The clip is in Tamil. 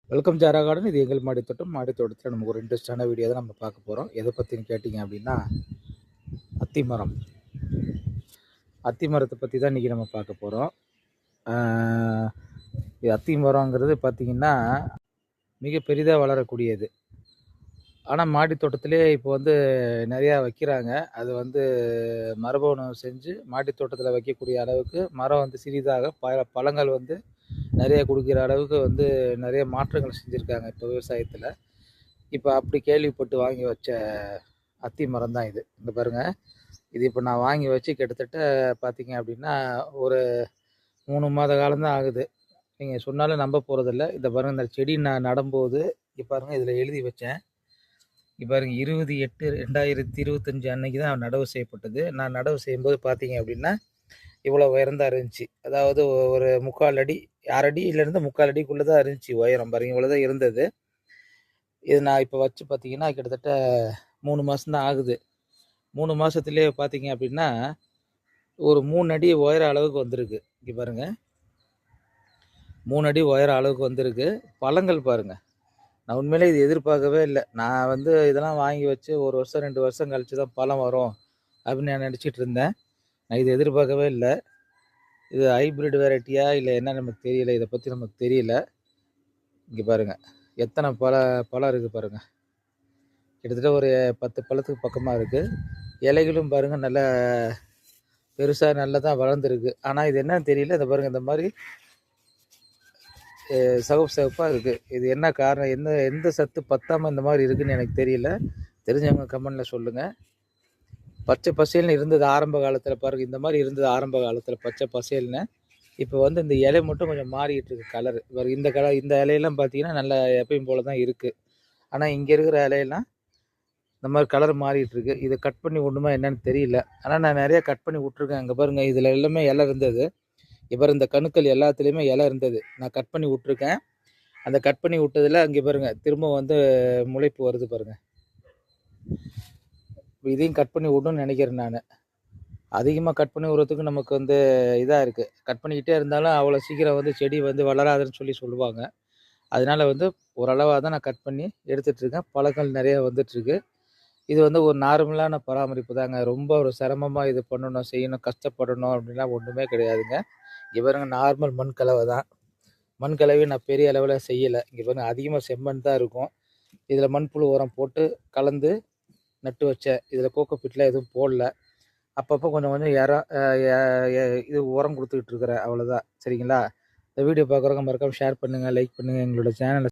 Welcome ஜாரா garden. இது எங்கள் மாடித்தோட்டம். மாடித்தோட்டத்தில் நமக்கு ஒரு இன்ட்ரெஸ்டான வீடியோ தான் நம்ம பார்க்க போகிறோம். எதை பற்றின்னு கேட்டிங்க அப்படின்னா, அத்திமரம். அத்திமரத்தை பற்றி தான் இன்றைக்கி நம்ம பார்க்க போகிறோம். இது அத்திமரங்கிறது பார்த்திங்கன்னா மிக பெரிதாக வளரக்கூடியது. ஆனால் மாடித்தோட்டத்திலே இப்போ நிறையா வைக்கிறாங்க. அது மரபணு செஞ்சு மாடித்தோட்டத்தில் வைக்கக்கூடிய அளவுக்கு மரம் சிறிதாக பழங்கள் நிறைய கொடுக்குற அளவுக்கு நிறைய மாற்றங்கள் செஞ்சுருக்காங்க இப்போ விவசாயத்தில். இப்போ அப்படி கேள்விப்பட்டு வாங்கி வச்ச அத்தி மரம் தான் இது. இங்கே பாருங்கள், இது இப்போ நான் வாங்கி வச்சு கிட்டத்தட்ட பார்த்தீங்க அப்படின்னா ஒரு 3 மாத காலம்தான் ஆகுது. நீங்கள் சொன்னாலும் நம்ப போகிறதில்ல. இதை பாருங்கள், இந்த செடி நான் நடும்போது இப்போ பாருங்கள், இதில் எழுதி வச்சேன். இப்போ பாருங்கள், 20/8/2025 அன்னைக்கு தான் நடவு செய்யப்பட்டது. நான் நடவு செய்யும்போது பார்த்தீங்க அப்படின்னா இவ்வளோ உயரம் தான் இருந்துச்சு. அதாவது ஒரு 3/4 அடி, 6 அடியிலேருந்து 3/4 அடிக்குள்ளே தான் இருந்துச்சு உயரம். பாருங்கள், இவ்வளோ தான் இருந்தது. இது நான் இப்போ வச்சு பார்த்தீங்கன்னா கிட்டத்தட்ட 3 மாதம் தான் ஆகுது. 3 மாதத்துலேயே பார்த்தீங்க அப்படின்னா ஒரு 3 அடி உயர அளவுக்கு வந்திருக்கு. இங்கே பாருங்கள், 3 அடி உயர அளவுக்கு வந்திருக்கு. பழங்கள் பாருங்கள், நான் உண்மையிலே இது எதிர்பார்க்கவே இல்லை. நான் இதெல்லாம் வாங்கி வச்சு 1 வருஷம் 2 வருஷம் கழிச்சு தான் பழம் வரும் அப்படின்னு நான் நினச்சிட்டு இருந்தேன். நான் இது எதிர்பார்க்கவே இல்லை. இது ஹைப்ரிட் வெரைட்டியா இல்லை என்ன நமக்கு தெரியல. இதை பற்றி நமக்கு தெரியல. இங்கே பாருங்கள், எத்தனை பழம் இருக்குது பாருங்கள். கிட்டத்தட்ட ஒரு 10 பழத்துக்கு பக்கமாக இருக்குது. இலைகளும் பாருங்கள், நல்லா பெருசாக நல்லா தான் வளர்ந்துருக்கு. ஆனால் இது என்னன்னு தெரியல. இதை பாருங்கள், இந்த மாதிரி சிவப்பாக இருக்குது. இது என்ன காரணம், எந்த சத்து பத்தாமல் இந்த மாதிரி இருக்குதுன்னு எனக்கு தெரியல. தெரிஞ்சவங்க கமெண்டில் சொல்லுங்கள். பச்சை பசேல்னு இருந்தது ஆரம்ப காலத்தில். பாருங்கள், இந்த மாதிரி இருந்தது ஆரம்ப காலத்தில் பச்சை பசேல்னு. இப்போ இந்த இலை மட்டும் கொஞ்சம் மாறிக்கிட்டு இருக்குது கலர். இந்த இலையெல்லாம் பார்த்தீங்கன்னா நல்லா எப்பயும் போல தான் இருக்குது. ஆனால் இங்கே இருக்கிற இலையெல்லாம் இந்த மாதிரி கலர் மாறிட்டு இருக்கு. இதை கட் பண்ணி விடணுமா என்னன்னு தெரியல. ஆனால் நான் நிறைய கட் பண்ணி விட்ருக்கேன். இங்கே பாருங்கள், இதில் எல்லாமே இலை இருந்தது. இப்போ இந்த கணுக்கள் எல்லாத்துலேயுமே இலை இருந்தது. நான் கட் பண்ணி விட்ருக்கேன். அந்த கட் பண்ணி விட்டதில் அங்கே பாருங்கள், திரும்ப முளைப்பு வருது பாருங்கள். இதையும் கட் பண்ணி விடணும்னு நினைக்கிறேன் நான். அதிகமாக கட் பண்ணி விடுறதுக்கு நமக்கு இதாக இருக்குது. கட் பண்ணிக்கிட்டே இருந்தாலும் அவ்வளோ சீக்கிரம் செடி வளராதுன்னு சொல்லுவாங்க. அதனால் ஓரளவாக தான் நான் கட் பண்ணி எடுத்துகிட்ருக்கேன். பழங்கள் நிறையா வந்துட்டுருக்கு. இது ஒரு நார்மலான பராமரிப்பு தாங்க. ரொம்ப ஒரு சிரமமாக இது பண்ணணும், செய்யணும், கஷ்டப்படணும் அப்படின்லாம் ஒன்றுமே கிடையாதுங்க. இங்கே பாருங்கள், நார்மல் மண் கலவை தான். மண் கலவையை நான் பெரிய அளவில் செய்யலை. இங்கே பாருங்கள், அதிகமாக செம்மண் தான் இருக்கும். இதில் மண்புழு உரம் போட்டு கலந்து நட்டு வச்சேன். இதில் கோகோ பிட்லாம் எதுவும் போடல. அப்பப்போ கொஞ்சம் கொஞ்சம் இது உரம் கொடுத்துக்கிட்டு இருக்கிறேன், அவ்வளோதான். சரிங்களா? இந்த வீடியோ பார்க்குறவங்க மறக்காமல் ஷேர் பண்ணுங்கள், லைக் பண்ணுங்கள், எங்களோட சேனலை